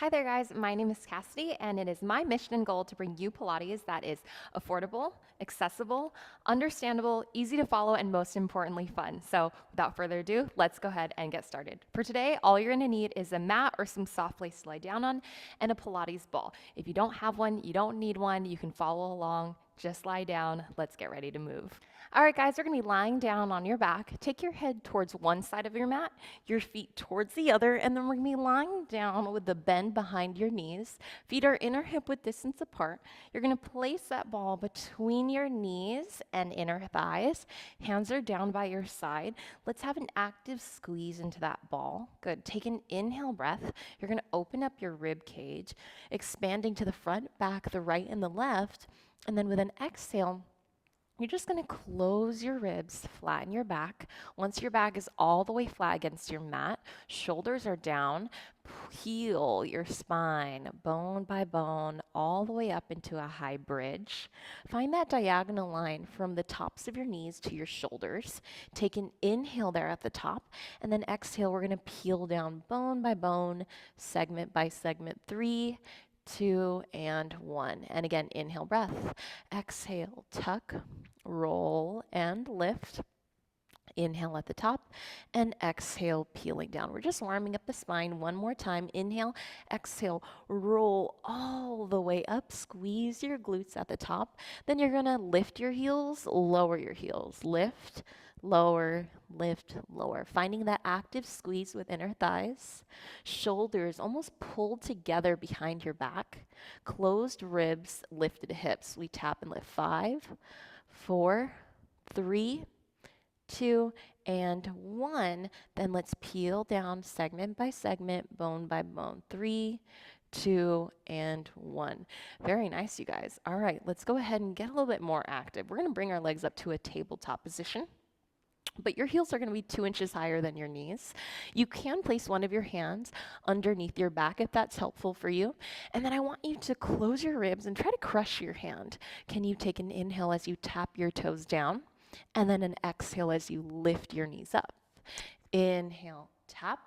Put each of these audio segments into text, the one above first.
Hi there guys, my name is Cassidy and it is my mission and goal to bring you Pilates that is affordable, accessible, understandable, easy to follow, and most importantly fun. So without further ado, let's go ahead and get started. For today, all you're gonna need is a mat or some soft place to lie down on and a Pilates ball. If you don't have one, you don't need one, you can follow along. Just lie down. Let's get ready to move. All right, guys, you're going to be lying down on your back. Take your head towards one side of your mat, your feet towards the other, and then we're going to be lying down with the bend behind your knees. Feet are inner hip width distance apart. You're going to place that ball between your knees and inner thighs. Hands are down by your side. Let's have an active squeeze into that ball. Good. Take an inhale breath. You're going to open up your rib cage, expanding to the front, back, the right, and the left. And then with an exhale, you're just going to close your ribs, flatten your back. Once your back is all the way flat against your mat, shoulders are down, peel your spine bone by bone all the way up into a high bridge. Find that diagonal line from the tops of your knees to your shoulders. Take an inhale there at the top, and then exhale, we're going to peel down bone by bone, segment by segment. 3, 2, and 1. And again, inhale, breath. Exhale, tuck, roll, and lift. Inhale at the top and exhale, peeling down. We're just warming up the spine one more time. Inhale, exhale, roll all the way up. Squeeze your glutes at the top. Then you're going to lift your heels, lower your heels. Lift, lower, lift, lower. Finding that active squeeze with inner thighs. Shoulders almost pulled together behind your back. Closed ribs, lifted hips. We tap and lift. 5, 4, 3, 2, and 1. Then let's peel down segment by segment, bone by bone. 3, 2, and 1. Very nice, you guys. All right, let's go ahead and get a little bit more active. We're going to bring our legs up to a tabletop position, but your heels are going to be 2 inches higher than your knees. You can place one of your hands underneath your back if that's helpful for you. And then I want you to close your ribs and try to crush your hand. Can you take an inhale as you tap your toes down? And then an exhale as you lift your knees up. Inhale, tap,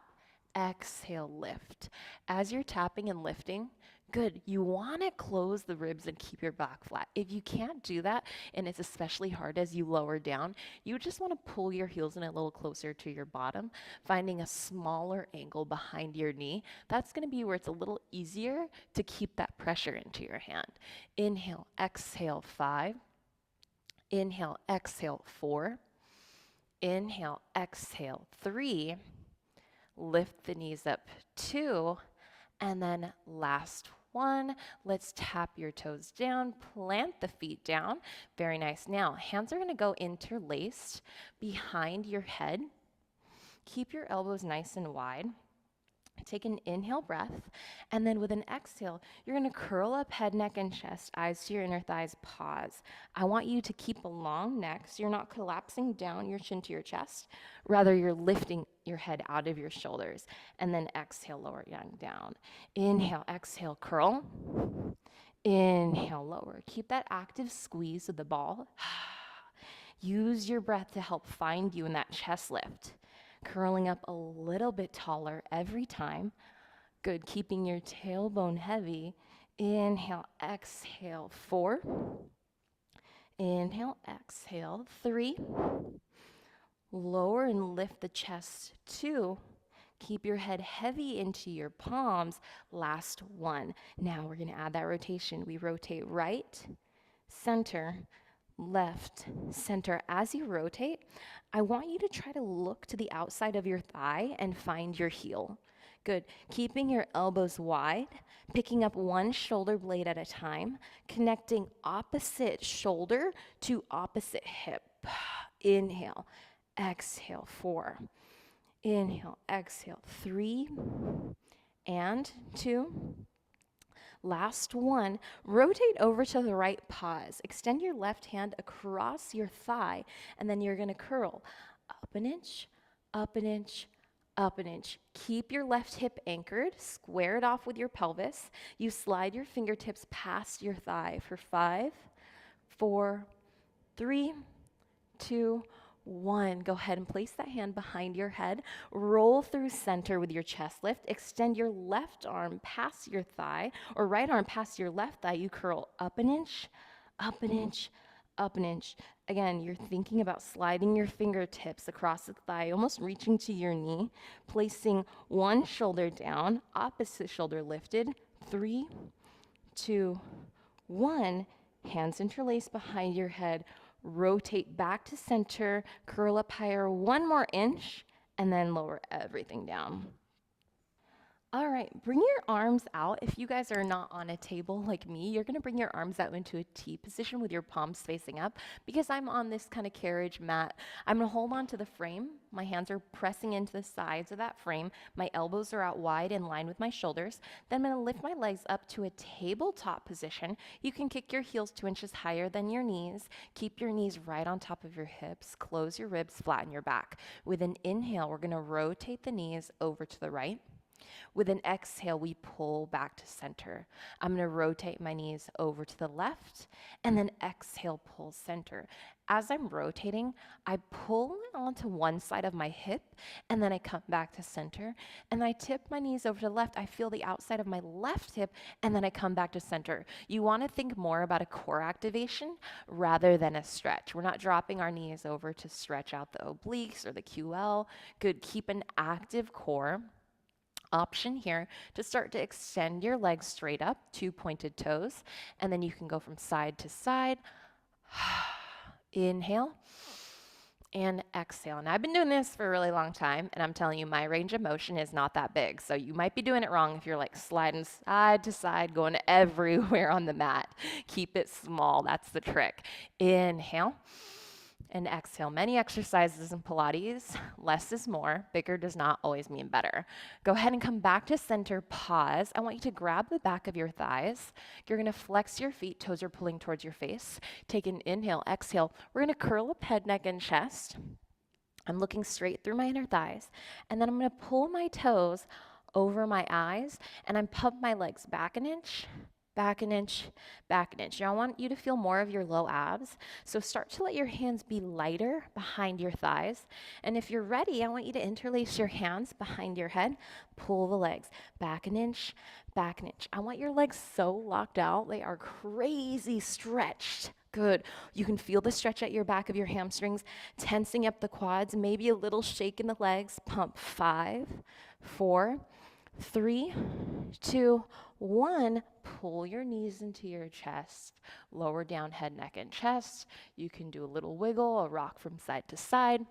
exhale, lift. As you're tapping and lifting, good. You want to close the ribs and keep your back flat. If you can't do that, and it's especially hard as you lower down, you just want to pull your heels in a little closer to your bottom, finding a smaller angle behind your knee. That's going to be where it's a little easier to keep that pressure into your hand. Inhale, exhale, 5. Inhale, exhale, 4. Inhale, exhale, 3. Lift the knees up, 2. And then last 1. Let's tap your toes down, plant the feet down. Very nice. Now, hands are going to go interlaced behind your head. Keep your elbows nice and wide. Take an inhale breath, and then with an exhale, you're going to curl up head, neck, and chest, eyes to your inner thighs, pause. I want you to keep a long neck so you're not collapsing down your chin to your chest. Rather, you're lifting your head out of your shoulders, and then exhale, lower down. Inhale, exhale, curl. Inhale, lower. Keep that active squeeze of the ball. Use your breath to help find you in that chest lift. Curling up a little bit taller every time. Good, keeping your tailbone heavy. Inhale, exhale, 4. Inhale, exhale, 3. Lower and lift the chest, 2. Keep your head heavy into your palms. Last 1. Now we're going to add that rotation. We rotate right, center, left, center. As you rotate, I want you to try to look to the outside of your thigh and find your heel. Good. Keeping your elbows wide, picking up one shoulder blade at a time, connecting opposite shoulder to opposite hip. Inhale, exhale, 4. Inhale, exhale, 3 and 2. Last 1, rotate over to the right, pause. Extend your left hand across your thigh, and then you're going to curl up an inch, up an inch, up an inch. Keep your left hip anchored, square it off with your pelvis. You slide your fingertips past your thigh for 5, 4, 3, 2, 1. Go ahead and place that hand behind your head. Roll through center with your chest lift. Extend your left arm past your thigh, or right arm past your left thigh. You curl up an inch, up an inch, up an inch. Again, you're thinking about sliding your fingertips across the thigh, almost reaching to your knee, placing one shoulder down, opposite shoulder lifted. 3, 2, 1. Hands interlaced behind your head. Rotate back to center, curl up higher 1 more inch, and then lower everything down. All right, bring your arms out. If you guys are not on a table like me, you're gonna bring your arms out into a T position with your palms facing up. Because I'm on this kind of carriage mat, I'm gonna hold on to the frame. My hands are pressing into the sides of that frame. My elbows are out wide in line with my shoulders. Then I'm gonna lift my legs up to a tabletop position. You can kick your heels 2 inches higher than your knees. Keep your knees right on top of your hips. Close your ribs, flatten your back. With an inhale, we're gonna rotate the knees over to the right. With an exhale, we pull back to center. I'm going to rotate my knees over to the left and then exhale, pull center. As I'm rotating, I pull onto one side of my hip and then I come back to center. And I tip my knees over to the left. I feel the outside of my left hip and then I come back to center. You want to think more about a core activation rather than a stretch. We're not dropping our knees over to stretch out the obliques or the QL. Good. Keep an active core. Option here to start to extend your legs straight up, 2 pointed toes, and then you can go from side to side. Inhale and exhale. And I've been doing this for a really long time, and I'm telling you, my range of motion is not that big. So you might be doing it wrong if you're like sliding side to side, going everywhere on the mat. Keep it small. That's the trick. Inhale. And exhale. Many exercises in Pilates, less is more. Bigger does not always mean better. Go ahead and come back to center. Pause. I want you to grab the back of your thighs. You're going to flex your feet. Toes are pulling towards your face. Take an inhale, exhale. We're going to curl up head, neck, and chest. I'm looking straight through my inner thighs. And then I'm going to pull my toes over my eyes. And I'm pump my legs back an inch, back an inch, back an inch. Now I want you to feel more of your low abs. So start to let your hands be lighter behind your thighs. And if you're ready, I want you to interlace your hands behind your head. Pull the legs back an inch, back an inch. I want your legs so locked out. They are crazy stretched. Good. You can feel the stretch at your back of your hamstrings, tensing up the quads, maybe a little shake in the legs. Pump 5, 4, 3, 2, 1. Pull your knees into your chest. Lower down head, neck, and chest. You can do a little wiggle, a rock from side to side.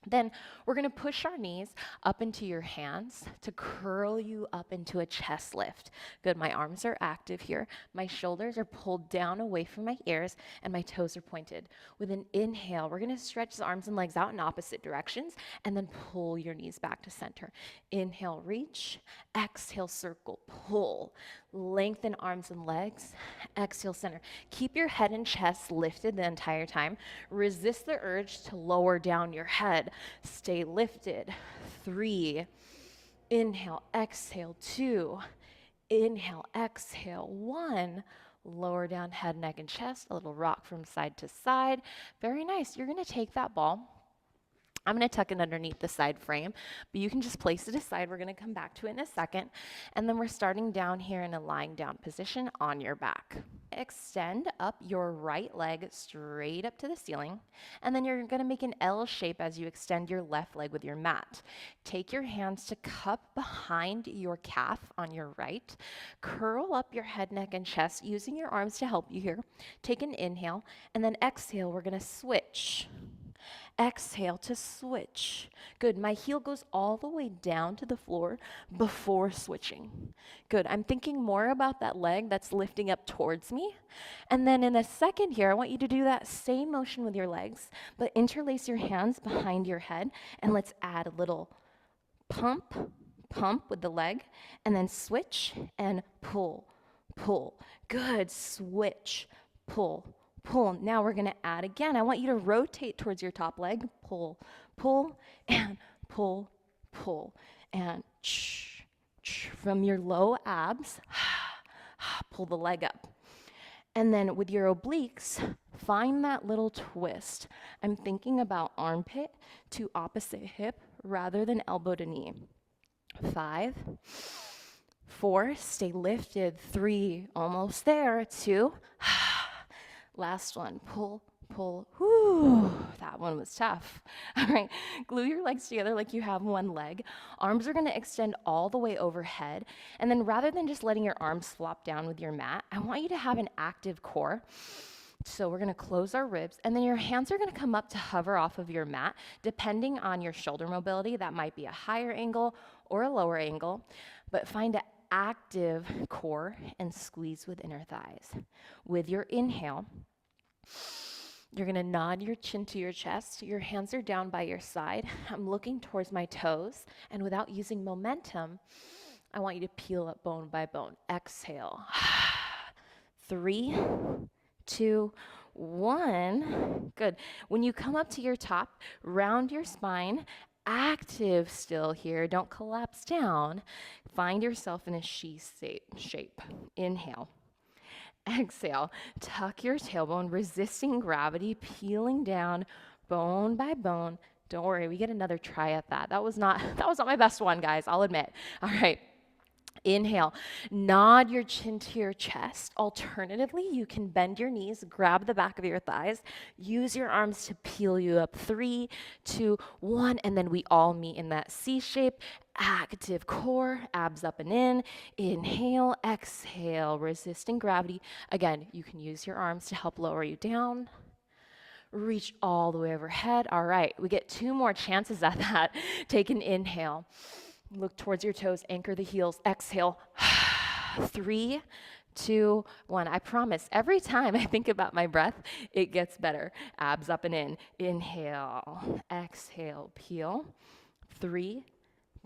Then we're going to push our knees up into your hands to curl you up into a chest lift. Good. My arms are active here. My shoulders are pulled down away from my ears and my toes are pointed. With an inhale, we're going to stretch the arms and legs out in opposite directions and then pull your knees back to center. Inhale, reach. Exhale, circle, pull. Lengthen arms and legs. Exhale, center. Keep your head and chest lifted the entire time. Resist the urge to lower down your head. Stay lifted. 3. Inhale, exhale. 2. Inhale, exhale. 1. Lower down head, neck, and chest. A little rock from side to side. Very nice. You're going to take that ball. I'm going to tuck it underneath the side frame, but you can just place it aside. We're going to come back to it in a second. And then we're starting down here in a lying down position on your back. Extend up your right leg straight up to the ceiling. And then you're going to make an L shape as you extend your left leg with your mat. Take your hands to cup behind your calf on your right. Curl up your head, neck, and chest using your arms to help you here. Take an inhale, and then exhale. We're going to switch. Exhale to switch. Good. My heel goes all the way down to the floor before switching. Good. I'm thinking more about that leg that's lifting up towards me. And then in a second here, I want you to do that same motion with your legs, but interlace your hands behind your head, and let's add a little pump with the leg, and then switch and pull. Good. Switch, pull. Now we're going to add again. I want you to rotate towards your top leg. Pull, and pull. And from your low abs, pull the leg up. And then with your obliques, Find that little twist. I'm thinking about armpit to opposite hip rather than elbow to knee. 5, 4, stay lifted. 3, almost there. 2, last one, pull, pull. Whew, that one was tough. All right, glue your legs together like you have one leg. Arms are gonna extend all the way overhead. And then rather than just letting your arms flop down with your mat, I want you to have an active core. So we're gonna close our ribs, and then your hands are gonna come up to hover off of your mat. Depending on your shoulder mobility, that might be a higher angle or a lower angle, but find an active core and squeeze with inner thighs. With your inhale, you're gonna nod your chin to your chest. Your hands are down by your side. I'm looking towards my toes, and without using momentum, I want you to peel up bone by bone. Exhale. 3, 2, 1. Good. When you come up to your top, round your spine, active still here. Don't collapse down. Find yourself in a she shape. Inhale. Exhale. Tuck your tailbone, resisting gravity, peeling down bone by bone. Don't worry, we get another try at that. That was not my best one, guys, I'll admit. All right. Inhale, nod your chin to your chest. Alternatively, you can bend your knees, grab the back of your thighs, use your arms to peel you up. 3, 2, 1, and then we all meet in that C shape. Active core, abs up and in. Inhale, exhale, resisting gravity. Again, you can use your arms to help lower you down. Reach all the way overhead. All right, we get 2 more chances at that. Take an inhale. Look towards your toes, anchor the heels, exhale. 3, 2, 1. I promise, every time I think about my breath, it gets better. Abs up and in. Inhale, exhale, peel. 3,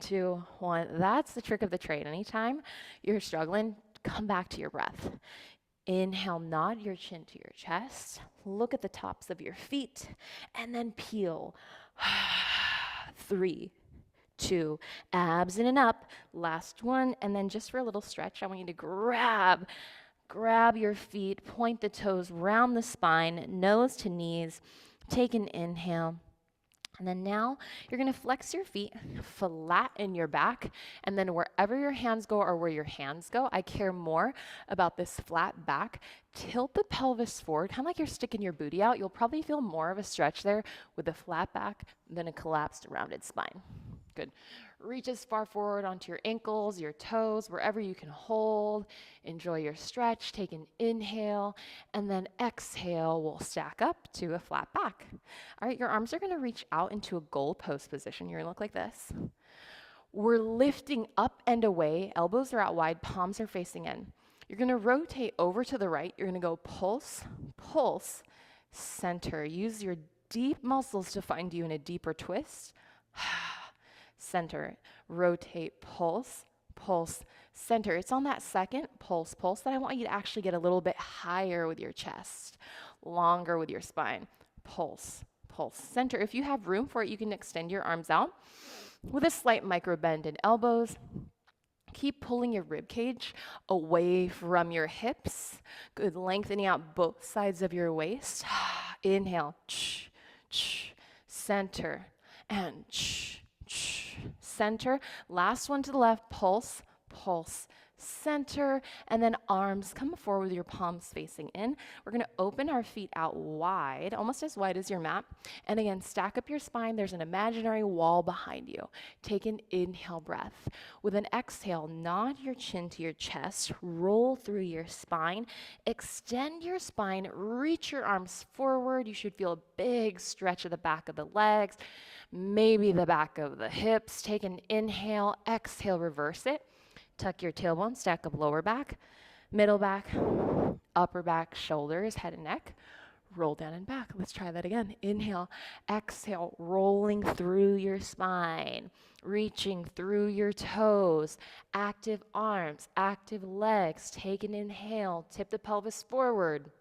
2, 1. That's the trick of the trade. Anytime you're struggling, come back to your breath. Inhale, nod your chin to your chest. Look at the tops of your feet, and then peel. 3, 2, abs in and up. Last one, and then just for a little stretch, I want you to grab your feet, point the toes, round the spine, nose to knees. Take an inhale. And then now you're gonna flex your feet, flatten your back, and then wherever your hands go or where your hands go, I care more about this flat back. Tilt the pelvis forward, kind of like you're sticking your booty out. You'll probably feel more of a stretch there with a flat back than a collapsed, rounded spine. Good. Reach as far forward onto your ankles, your toes, wherever you can hold. Enjoy your stretch. Take an inhale, and then exhale. We'll stack up to a flat back. All right, your arms are gonna reach out into a goal pose position. You're gonna look like this. We're lifting up and away. Elbows are out wide, palms are facing in. You're gonna rotate over to the right. You're gonna go pulse, pulse, center. Use your deep muscles to find you in a deeper twist. Center, rotate, pulse, pulse, center. It's on that second pulse, pulse that I want you to actually get a little bit higher with your chest, longer with your spine. Pulse, pulse, center. If you have room for it, you can extend your arms out with a slight micro bend in elbows. Keep pulling your rib cage away from your hips. Good, lengthening out both sides of your waist. Inhale, center, and center. Last one to the left, pulse, pulse, center, and then arms come forward with your palms facing in. We're gonna open our feet out wide, almost as wide as your mat. And again, stack up your spine. There's an imaginary wall behind you. Take an inhale breath. With an exhale, nod your chin to your chest, roll through your spine, extend your spine, reach your arms forward. You should feel a big stretch of the back of the legs, maybe the back of the hips. Take an inhale, exhale, reverse it. Tuck your tailbone, stack up lower back, middle back, upper back, shoulders, head and neck. Roll down and back. Let's try that again. Inhale, exhale, rolling through your spine, reaching through your toes, active arms, active legs. Take an inhale, tip the pelvis forward.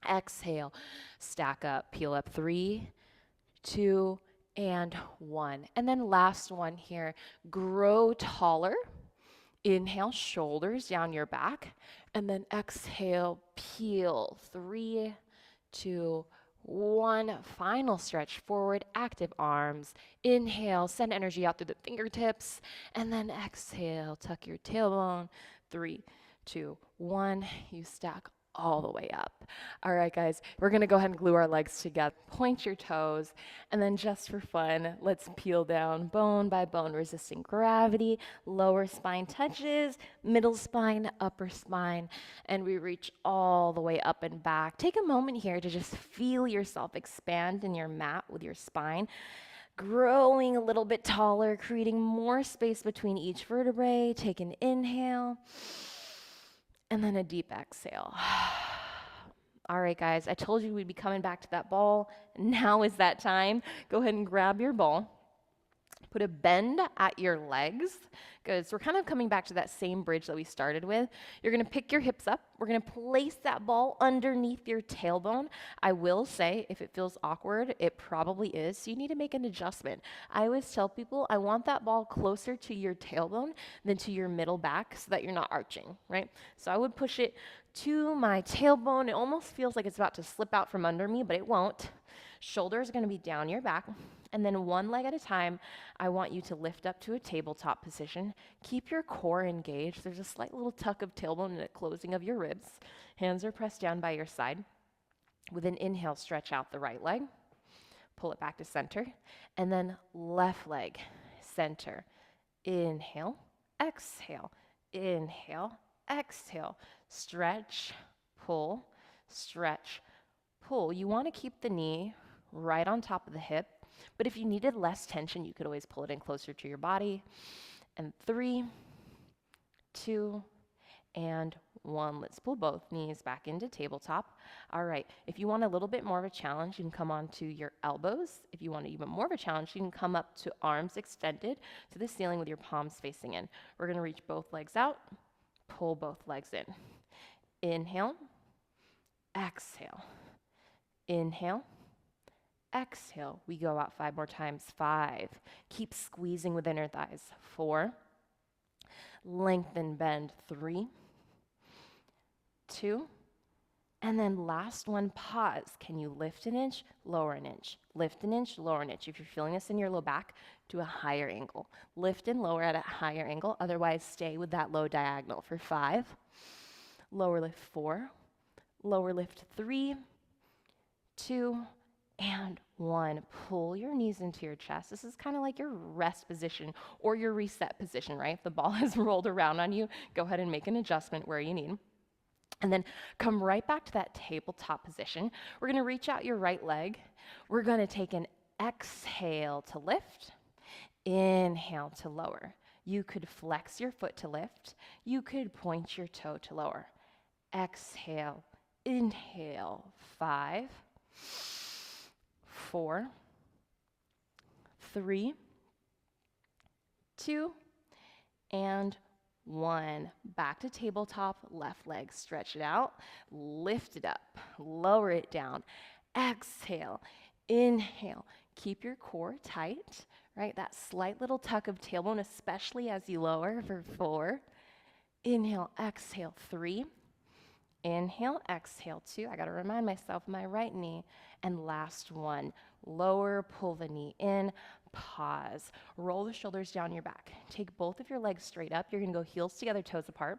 Exhale, stack up, peel up. 3, 2, and 1. And then last one here, grow taller. Inhale, shoulders down your back, and then exhale, peel. 3, 2, 1. Final stretch forward, active arms. Inhale, send energy out through the fingertips, and then exhale, tuck your tailbone. 3, 2, 1. You stack all the way up. All right, guys, we're gonna go ahead and glue our legs together. Point your toes, and then just for fun, let's peel down bone by bone, resisting gravity. Lower spine touches, middle spine, upper spine, and we reach all the way up and back. Take a moment here to just feel yourself expand in your mat with your spine, growing a little bit taller, creating more space between each vertebrae. Take an inhale, and then a deep exhale. All right, guys, I told you we'd be coming back to that ball. Now is that time. Go ahead and grab your ball. Put a bend at your legs. Good. So we're kind of coming back to that same bridge that we started with. You're going to pick your hips up. We're going to place that ball underneath your tailbone. I will say, if it feels awkward, it probably is. So you need to make an adjustment. I always tell people I want that ball closer to your tailbone than to your middle back so that you're not arching, right? So I would push it to my tailbone. It almost feels like it's about to slip out from under me, but it won't. Shoulders are going to be down your back. And then one leg at a time, I want you to lift up to a tabletop position. Keep your core engaged. There's a slight little tuck of tailbone and a closing of your ribs. Hands are pressed down by your side. With an inhale, stretch out the right leg. Pull it back to center. And then left leg, center. Inhale, exhale, inhale, exhale. Stretch, pull, stretch, pull. You want to keep the knee right on top of the hip. But if you needed less tension, you could always pull it in closer to your body. And 3, 2, and 1. Let's pull both knees back into tabletop. All right, if you want a little bit more of a challenge, you can come onto your elbows. If you want even more of a challenge, you can come up to arms extended to the ceiling with your palms facing in. We're going to reach both legs out, pull both legs in. Inhale, exhale, inhale, exhale. We go out 5 more times. 5. Keep squeezing with inner thighs. 4. Lengthen, bend. 3, 2, and then last one, pause. Can you lift an inch, lower an inch? Lift an inch, lower an inch. If you're feeling this in your low back, do a higher angle. Lift and lower at a higher angle. Otherwise, stay with that low diagonal for 5. Lower lift 4. Lower lift 3, 2, and 1. Pull your knees into your chest. This is kind of like your rest position or your reset position, right? If the ball has rolled around on you, go ahead and make an adjustment where you need. And then come right back to that tabletop position. We're going to reach out your right leg. We're going to take an exhale to lift, inhale to lower. You could flex your foot to lift. You could point your toe to lower. Exhale, inhale, 5, 4, 3, 2, and 1. Back to tabletop, left leg, stretch it out, lift it up, lower it down, exhale, inhale. Keep your core tight, right? That slight little tuck of tailbone, especially as you lower for 4. Inhale, exhale, 3. Inhale, exhale, 2. I got to remind myself my right knee. And last one, lower, pull the knee in, pause. Roll the shoulders down your back. Take both of your legs straight up. You're going to go heels together, toes apart.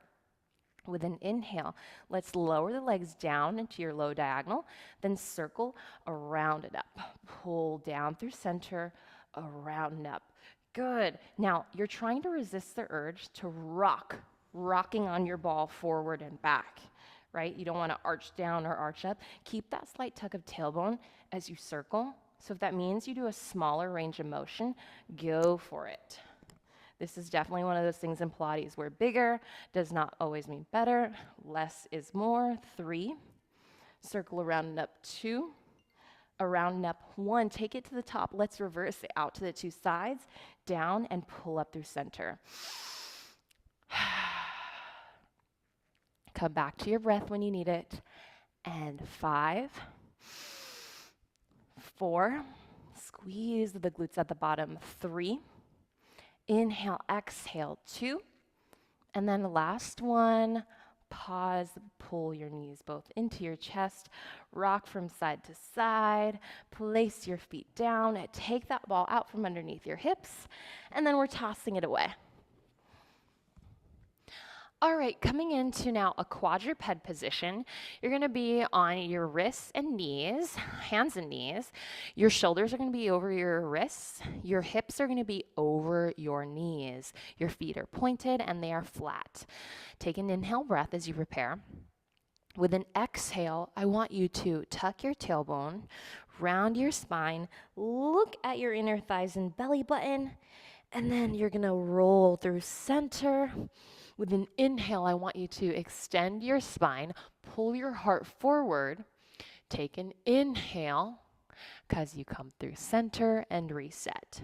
With an inhale, let's lower the legs down into your low diagonal, then circle around and up. Pull down through center, around and up. Good. Now, you're trying to resist the urge to rocking on your ball forward and back. Right? You don't want to arch down or arch up. Keep that slight tuck of tailbone as you circle. So if that means you do a smaller range of motion, go for it. This is definitely one of those things in Pilates where bigger does not always mean better. Less is more. 3. Circle around and up. 2. Around and up. 1. Take it to the top. Let's reverse it out to the 2 sides. Down and pull up through center. Come back to your breath when you need it. And 5, 4, squeeze the glutes at the bottom. 3, inhale, exhale. 2, and then last one, Pause, pull your knees both into your chest, rock from side to side, place your feet down, take that ball out from underneath your hips, and then we're tossing it away. All right, coming into now a quadruped position, you're gonna be on your wrists and knees, hands and knees. Your shoulders are gonna be over your wrists. Your hips are gonna be over your knees. Your feet are pointed and they are flat. Take an inhale breath as you prepare. With an exhale, I want you to tuck your tailbone, round your spine, look at your inner thighs and belly button, and then you're gonna roll through center. With an inhale, I want you to extend your spine, pull your heart forward, take an inhale as you come through center and reset.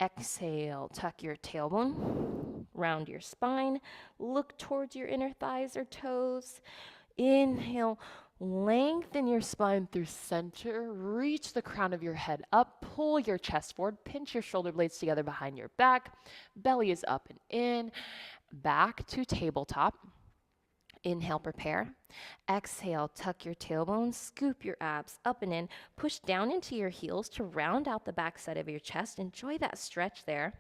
Exhale, tuck your tailbone, round your spine, look towards your inner thighs or toes. Inhale, lengthen your spine through center, reach the crown of your head up, pull your chest forward, pinch your shoulder blades together behind your back, belly is up and in, back to tabletop. Inhale, prepare. Exhale, tuck your tailbone, scoop your abs up and in, push down into your heels to round out the back side of your chest. Enjoy that stretch there.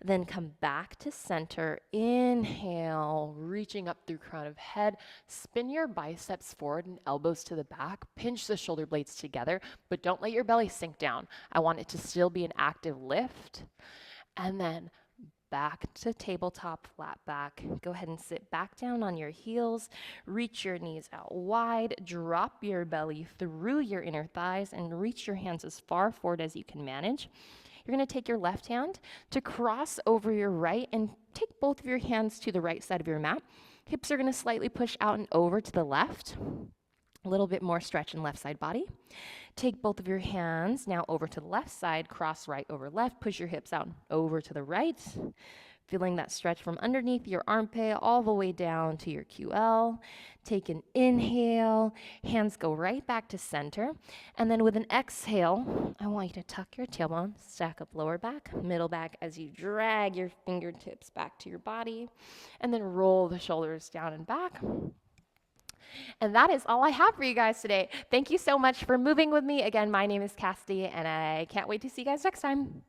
Then come back to center. Inhale, reaching up through crown of head. Spin your biceps forward and elbows to the back. Pinch the shoulder blades together, but don't let your belly sink down. I want it to still be an active lift. And then back to tabletop, flat back. Go ahead and sit back down on your heels. Reach your knees out wide. Drop your belly through your inner thighs and reach your hands as far forward as you can manage. You're going to take your left hand to cross over your right and take both of your hands to the right side of your mat. Hips are going to slightly push out and over to the left. A little bit more stretch in left side body. Take both of your hands now over to the left side, cross right over left, push your hips out over to the right. Feeling that stretch from underneath your armpit all the way down to your QL. Take an inhale, hands go right back to center. And then with an exhale, I want you to tuck your tailbone, stack up lower back, middle back as you drag your fingertips back to your body. And then roll the shoulders down and back. And that is all I have for you guys today. Thank you so much for moving with me. Again, my name is Cassidy, and I can't wait to see you guys next time.